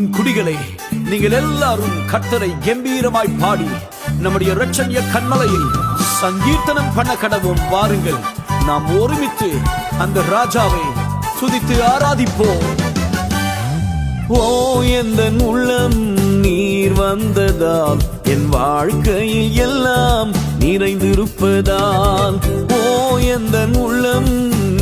பூமியின் குடிகளே, நீங்கள் எல்லாரும் கர்த்தரை கம்பீரமாய் பாடி நம்முடைய இரட்சணிய கன்மலையில் சங்கீர்த்தனம் பண்ண கடவோம். வாருங்கள், நாம் ஒருமித்து அந்த ராஜாவை துதித்து ஆராதிப்போம். ஓ எந்தன் உள்ளம் நீர் வந்ததால் என் வாழ்க்கையில் எல்லாம் நிறைந்திருப்பதால். ஓ எந்தன் உள்ளம்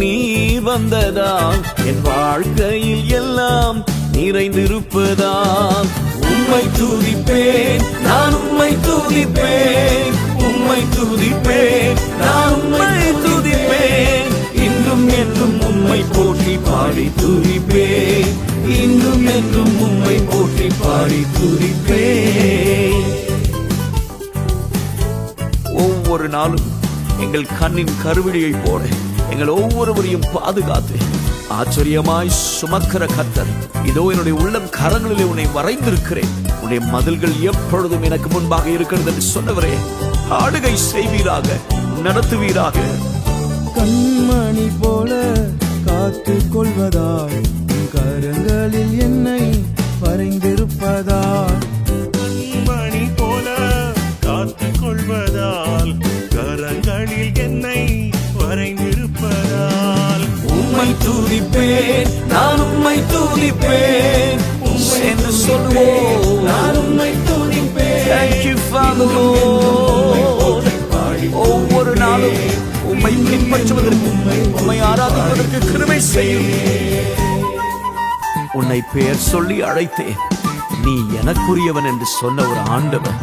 நீர் வந்ததால் என் வாழ்க்கையில் எல்லாம் நிறைந்திருப்பதால். உம்மை துதிப்பேன், நான் உம்மை துதிப்பேன், உம்மை துதிப்பேன், நான் உம்மை துதிப்பேன். இன்றும் என்றும் உம்மை போற்றி பாடி துதிப்பேன், இன்றும் என்றும் உம்மை போற்றி பாடி துதிப்பேன். ஒவ்வொரு நாளும் எங்கள் கண்ணின் கருவிழியை போல எங்கள் ஒவ்வொருவரையும் பாதுகாத்து ஆச்சரியமாய் சுமக்கிற கர்த்தர், இதோ என்னுடைய உள்ளம் கரங்களிலே உன்னை வரைந்திருக்கிறேன், உன்னுடைய மதில்கள் எப்பொழுதும் எனக்கு முன்பாக இருக்கிறது என்று சொன்னவரே, ஆளுகை செய்வீராக, நடத்துவீராக. கண்மணி போல காத்து கொள்வதால் கரங்களில் என்னை வரைந்திருப்பதால். கண்மணி போல காத்து கொள்வதால் கரங்களில் என்னை வரைந்திருப்பதால். உம்மை துதிப்பேன், நான் உம்மை துதிப்பேன் என்று சொல்லுவோம். நான் உம்மை துதிப்பேன். Thank you, Father Lord. ஒவ்வொரு நாளும் உம்மை பின்பற்றுவதற்கு, உம்மை ஆராதிப்பதற்கு கிருபை செய்யும். உன்னை பெயர் சொல்லி அழைத்தேன், நீ எனக்குரியவன் என்று சொன்ன ஒரு ஆண்டவர்